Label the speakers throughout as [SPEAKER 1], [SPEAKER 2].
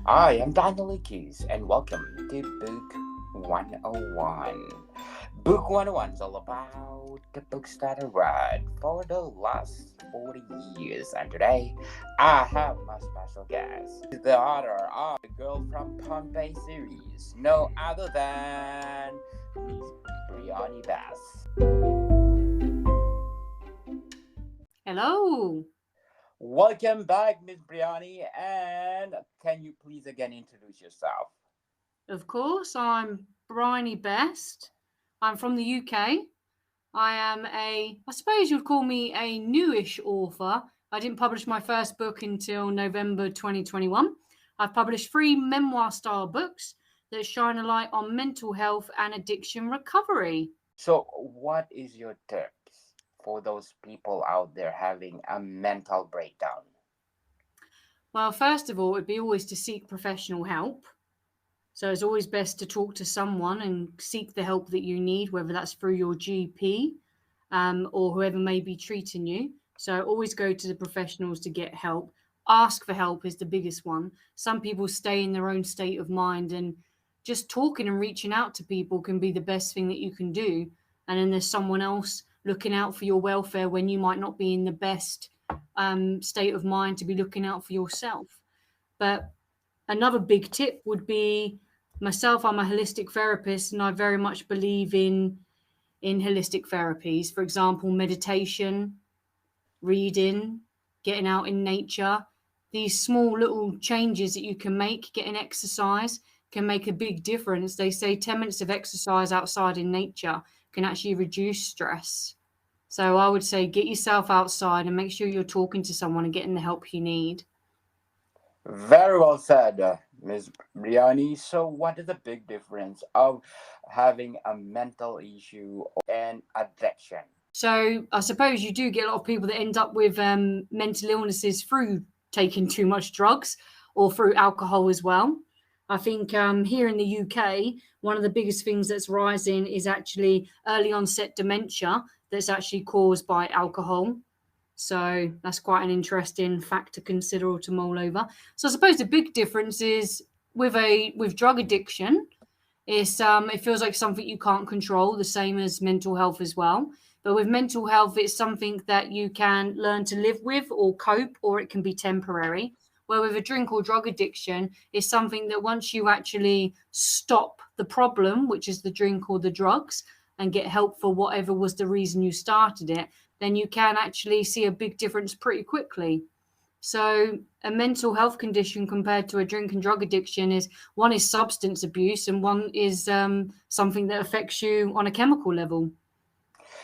[SPEAKER 1] I am Daniel Keys, and welcome to Book 101. Book 101 is all about the books that I read for the last 40 years, and today I have my special guest, the author of The Girl from Pompey series, no other than Miss Bryony Bass.
[SPEAKER 2] Hello.
[SPEAKER 1] Welcome back, Miss Bryony, and can you please again introduce yourself?
[SPEAKER 2] Of course, I'm Bryony Best. I'm from the UK. I suppose you'd call me a newish author. I didn't publish my first book until November 2021. I've published three memoir style books that shine a light on mental health and addiction recovery.
[SPEAKER 1] So, what is your tips for those people out there having a mental breakdown?
[SPEAKER 2] Well, first of all, it'd be always to seek professional help. So it's always best to talk to someone and seek the help that you need, whether that's through your GP or whoever may be treating you. So always go to the professionals to get help. Ask for help is the biggest one. Some people stay in their own state of mind, and just talking and reaching out to people can be the best thing that you can do. And then there's someone else looking out for your welfare when you might not be in the best state of mind to be looking out for yourself. But another big tip would be myself. I'm a holistic therapist, and I very much believe in holistic therapies. For example, meditation, reading, getting out in nature. These small little changes that you can make, getting exercise, can make a big difference. They say 10 minutes of exercise outside in nature can actually reduce stress. So I would say get yourself outside and make sure you're talking to someone and getting the help you need.
[SPEAKER 1] Very well said, Ms. Briani. So, what is the big difference of having a mental issue and addiction?
[SPEAKER 2] So I suppose you do get a lot of people that end up with mental illnesses through taking too much drugs or through alcohol as well. I think here in the UK, one of the biggest things that's rising is actually early onset dementia that's actually caused by alcohol. So that's quite an interesting fact to consider or to mull over. So I suppose the big difference is with drug addiction, it feels like something you can't control, the same as mental health as well. But with mental health, it's something that you can learn to live with or cope, or it can be temporary. Where with a drink or drug addiction, it's something that once you actually stop the problem, which is the drink or the drugs, and get help for whatever was the reason you started it, then you can actually see a big difference pretty quickly. So a mental health condition compared to a drink and drug addiction is one is substance abuse and one is something that affects you on a chemical level.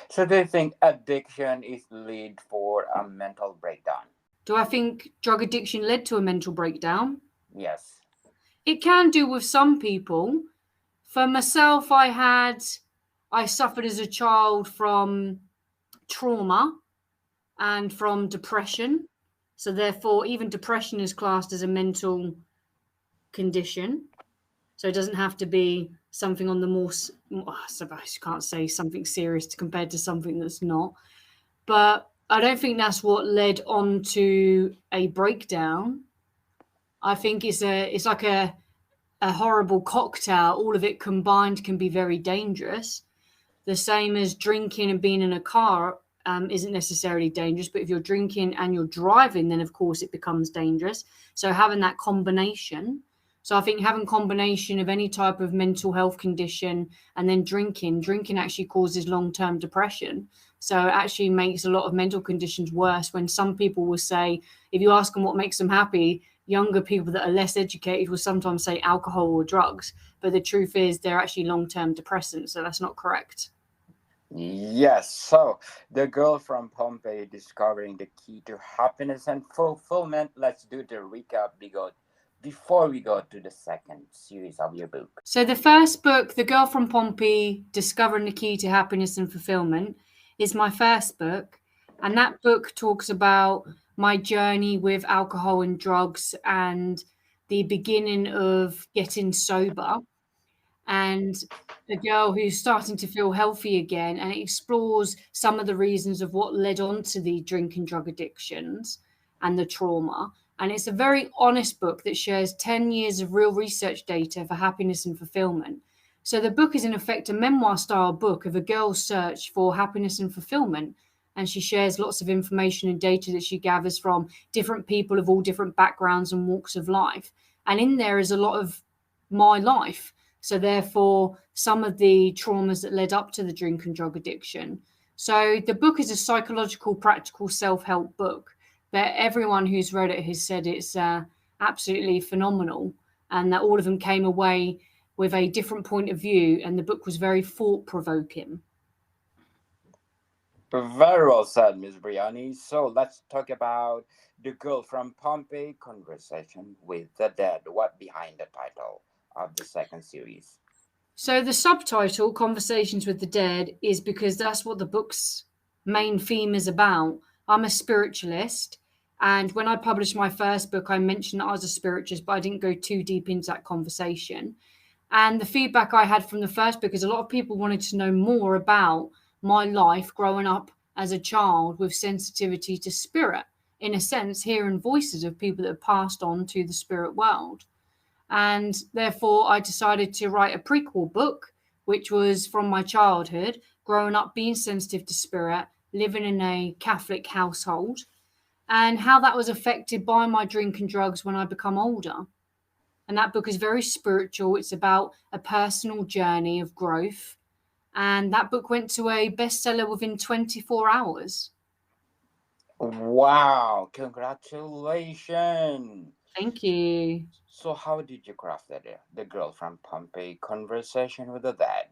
[SPEAKER 1] So, do you think addiction is lead for a mental breakdown?
[SPEAKER 2] Do I think drug addiction led to a mental breakdown?
[SPEAKER 1] Yes.
[SPEAKER 2] It can do with some people. For myself, I suffered as a child from trauma and from depression. So therefore, even depression is classed as a mental condition. So it doesn't have to be something on the I suppose you can't say something serious compared to something that's not. But I don't think that's what led on to a breakdown. I think it's like a horrible cocktail. All of it combined can be very dangerous. The same as drinking and being in a car isn't necessarily dangerous, but if you're drinking and you're driving, then of course it becomes dangerous. So having that combination. So I think having combination of any type of mental health condition and then drinking actually causes long-term depression. So it actually makes a lot of mental conditions worse when some people will say, if you ask them what makes them happy, younger people that are less educated will sometimes say alcohol or drugs. But the truth is they're actually long-term depressants. So that's not correct.
[SPEAKER 1] Yes, so the girl from Pompey discovering the key to happiness and fulfillment. Let's do the recap before we go to the second series of your book.
[SPEAKER 2] So the first book, The Girl from Pompey, Discovering the Key to Happiness and Fulfillment, is my first book. And that book talks about my journey with alcohol and drugs and the beginning of getting sober and a girl who's starting to feel healthy again, and it explores some of the reasons of what led on to the drink and drug addictions and the trauma. And it's a very honest book that shares 10 years of real research data for happiness and fulfillment. So the book is in effect a memoir-style book of a girl's search for happiness and fulfillment. And she shares lots of information and data that she gathers from different people of all different backgrounds and walks of life. And in there is a lot of my life. So therefore, some of the traumas that led up to the drink and drug addiction. So the book is a psychological, practical self-help book, but everyone who's read it has said it's absolutely phenomenal, and that all of them came away with a different point of view, and the book was very thought-provoking.
[SPEAKER 1] Very well said, Miss Bryony. So let's talk about The Girl from Pompey, Conversation with the Dead. What behind the title of the second series?
[SPEAKER 2] So the subtitle, Conversations with the Dead, is because that's what the book's main theme is about. I'm a spiritualist, and when I published my first book, I mentioned that I was a spiritualist, but I didn't go too deep into that conversation. And the feedback I had from the first book is a lot of people wanted to know more about my life growing up as a child with sensitivity to spirit, in a sense, hearing voices of people that have passed on to the spirit world. And therefore, I decided to write a prequel book, which was from my childhood, growing up being sensitive to spirit, living in a Catholic household, and how that was affected by my drink and drugs when I become older. And that book is very spiritual. It's about a personal journey of growth. And that book went to a bestseller within 24 hours.
[SPEAKER 1] Wow, congratulations.
[SPEAKER 2] Thank you.
[SPEAKER 1] So how did you craft that? The Girl from Pompey, Conversation with the Dead.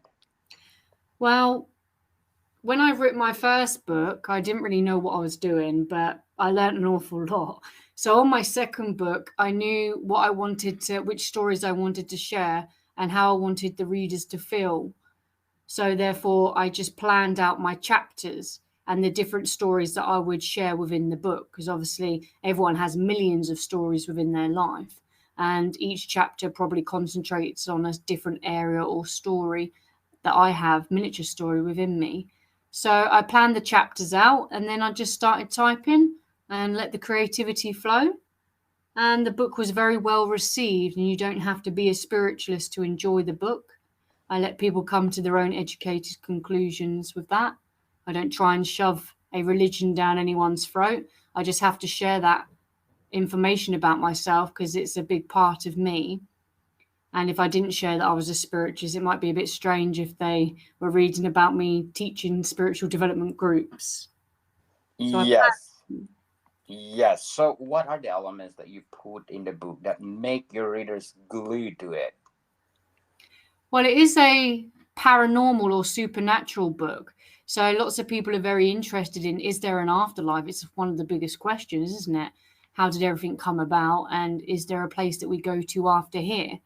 [SPEAKER 2] Well, when I wrote my first book, I didn't really know what I was doing, but I learned an awful lot. So on my second book, I knew what I wanted to, which stories I wanted to share and how I wanted the readers to feel. So therefore, I just planned out my chapters and the different stories that I would share within the book, because obviously everyone has millions of stories within their life. And each chapter probably concentrates on a different area or story that I have, miniature story within me. So I planned the chapters out, and then I just started typing and let the creativity flow. And the book was very well received, and you don't have to be a spiritualist to enjoy the book. I let people come to their own educated conclusions with that. I don't try and shove a religion down anyone's throat. I just have to share that information about myself because it's a big part of me. And if I didn't share that I was a spiritualist, it might be a bit strange if they were reading about me teaching spiritual development groups. So
[SPEAKER 1] Yes. Yes. So what are the elements that you put in the book that make your readers glued to it?
[SPEAKER 2] Well, it is a paranormal or supernatural book. So lots of people are very interested in, is there an afterlife? It's one of the biggest questions, isn't it? How did everything come about? And is there a place that we go to after here?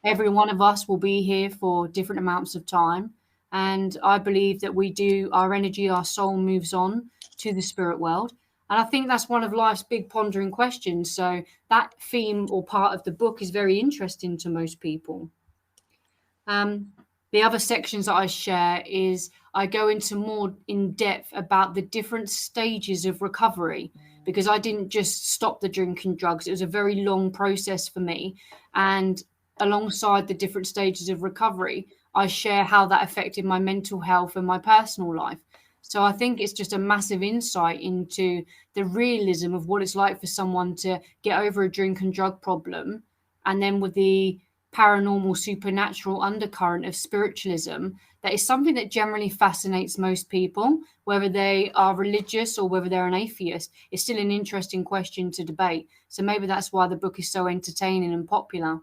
[SPEAKER 2] Every one of us will be here for different amounts of time. And I believe that we do, our energy, our soul moves on to the spirit world. And I think that's one of life's big pondering questions. So that theme or part of the book is very interesting to most people. The other sections that I share is I go into more in depth about the different stages of recovery, because I didn't just stop the drinking drugs. It was a very long process for me. And alongside the different stages of recovery, I share how that affected my mental health and my personal life. So I think it's just a massive insight into the realism of what it's like for someone to get over a drink and drug problem. And then with the paranormal, supernatural undercurrent of spiritualism, that is something that generally fascinates most people, whether they are religious or whether they're an atheist. It's still an interesting question to debate. So maybe that's why the book is so entertaining and popular.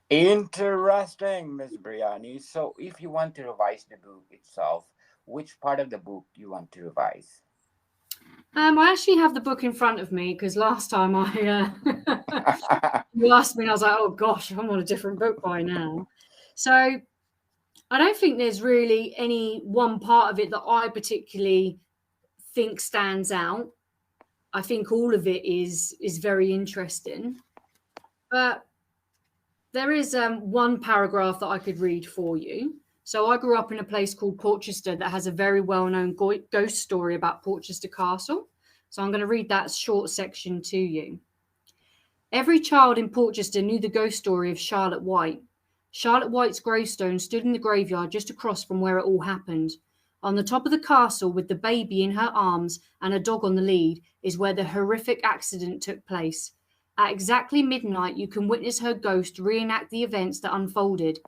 [SPEAKER 1] Interesting, Miss Bryony. So if you want to revise the book itself, which part of the book do you want to revise?
[SPEAKER 2] I actually have the book in front of me because last time you asked me and I was like, oh gosh, I'm on a different book by now. So I don't think there's really any one part of it that I particularly think stands out. I think all of it is very interesting. But there is one paragraph that I could read for you. So I grew up in a place called Portchester that has a very well-known ghost story about Portchester Castle. So I'm going to read that short section to you. Every child in Portchester knew the ghost story of Charlotte White. Charlotte White's gravestone stood in the graveyard just across from where it all happened. On the top of the castle, with the baby in her arms and a dog on the lead, is where the horrific accident took place. At exactly midnight, you can witness her ghost reenact the events that unfolded.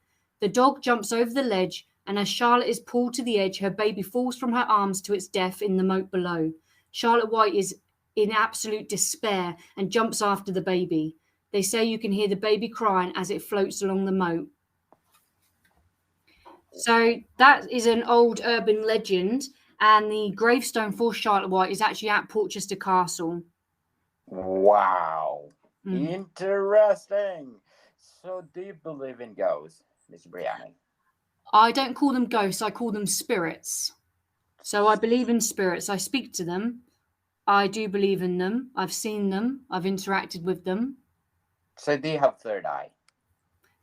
[SPEAKER 2] The dog jumps over the ledge, and as Charlotte is pulled to the edge, her baby falls from her arms to its death in the moat below. Charlotte White is in absolute despair and jumps after the baby. They say you can hear the baby crying as it floats along the moat. So that is an old urban legend, and the gravestone for Charlotte White is actually at Portchester Castle.
[SPEAKER 1] Wow. Interesting. So do you believe in ghosts, Miss Bryony?
[SPEAKER 2] I don't call them ghosts, I call them spirits. So I believe in spirits. I speak to them. I do believe in them. I've seen them. I've interacted with them.
[SPEAKER 1] So do you have third eye?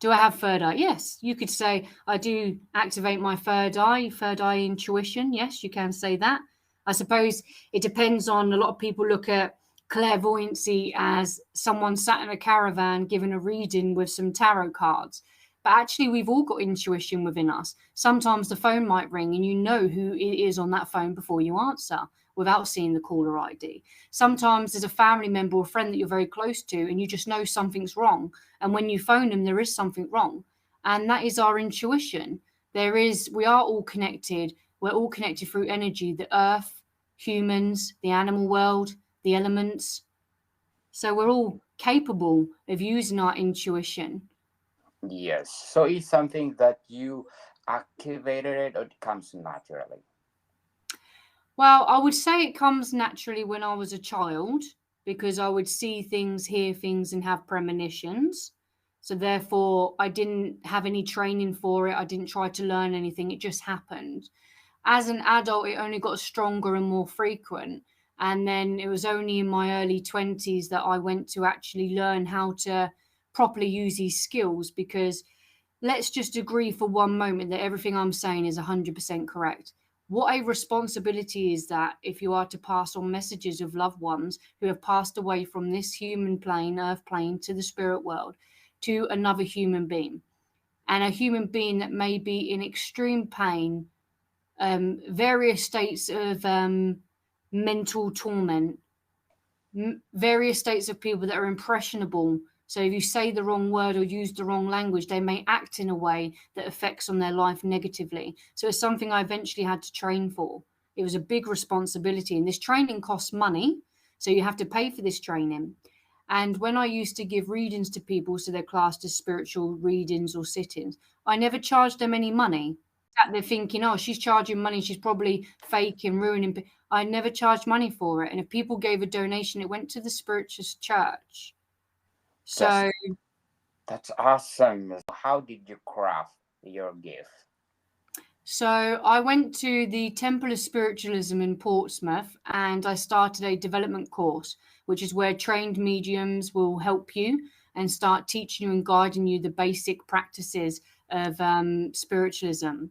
[SPEAKER 2] Do I have third eye? Yes. You could say I do activate my third eye intuition. Yes, you can say that. I suppose it depends on, a lot of people look at clairvoyancy as someone sat in a caravan given a reading with some tarot cards. But actually, we've all got intuition within us. Sometimes the phone might ring and you know who it is on that phone before you answer without seeing the caller ID. Sometimes there's a family member or friend that you're very close to and you just know something's wrong. And when you phone them, there is something wrong. And that is our intuition. We are all connected. We're all connected through energy, the earth, humans, the animal world, the elements. So we're all capable of using our intuition.
[SPEAKER 1] Yes. So it's something that you activated it, or it comes naturally?
[SPEAKER 2] Well, I would say it comes naturally when I was a child, because I would see things, hear things, and have premonitions. So therefore, I didn't have any training for it. I didn't try to learn anything. It just happened. As an adult, it only got stronger and more frequent. And then it was only in my early 20s that I went to actually learn how to properly use these skills, because let's just agree for one moment that everything I'm saying is 100% correct. What a responsibility is that if you are to pass on messages of loved ones who have passed away from this human plane, earth plane, to the spirit world, to another human being. And a human being that may be in extreme pain, various states of mental torment, various states of people that are impressionable. So if you say the wrong word or use the wrong language, they may act in a way that affects on their life negatively. So it's something I eventually had to train for. It was a big responsibility, and this training costs money. So you have to pay for this training. And when I used to give readings to people, so they're classed as spiritual readings or sit-ins, I never charged them any money. They're thinking, oh, she's charging money, she's probably faking, ruining. I never charged money for it. And if people gave a donation, it went to the spiritualist church. So
[SPEAKER 1] that's awesome. How did you craft your gift?
[SPEAKER 2] So I went to the Temple of Spiritualism in Portsmouth, and I started a development course, which is where trained mediums will help you and start teaching you and guiding you the basic practices of spiritualism.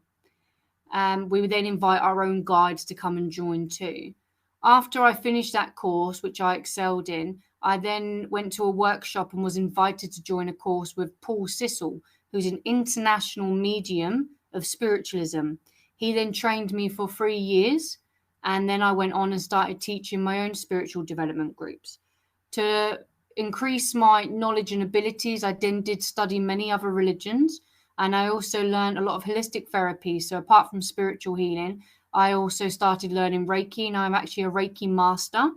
[SPEAKER 2] We would then invite our own guides to come and join too. After I finished that course, which I excelled in, I then went to a workshop and was invited to join a course with Paul Sissel, who's an international medium of spiritualism. He then trained me for 3 years, and then I went on and started teaching my own spiritual development groups. To increase my knowledge and abilities, I then did study many other religions, and I also learned a lot of holistic therapy. So apart from spiritual healing, I also started learning Reiki, and I'm actually a Reiki master.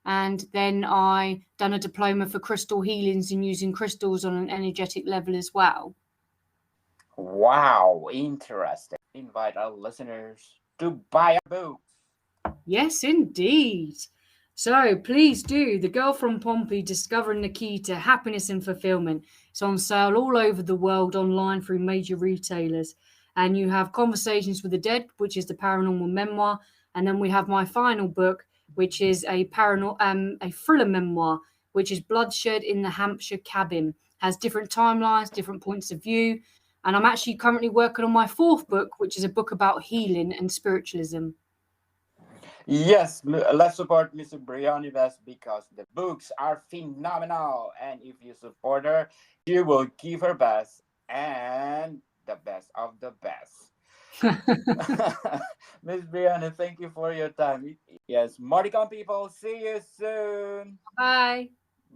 [SPEAKER 2] And then I done a diploma for crystal healings and using crystals on an energetic level as well.
[SPEAKER 1] Wow, interesting. Invite our listeners to buy a book.
[SPEAKER 2] Yes, indeed. So please do. The Girl from Pompey, Discovering the Key to Happiness and Fulfillment. It's on sale all over the world online through major retailers. And you have Conversations with the Dead, which is the paranormal memoir. And then we have my final book, which is a thriller memoir, which is Bloodshed in the Hampshire Cabin. Has different timelines, different points of view. And I'm actually currently working on my 4th book, which is a book about healing and spiritualism.
[SPEAKER 1] Yes, let's support Miss Bryony best because the books are phenomenal. And if you support her, she will give her best and the best of the best. Miss Brianna, thank you for your time. Yes, Marticon people, see you soon.
[SPEAKER 2] Bye.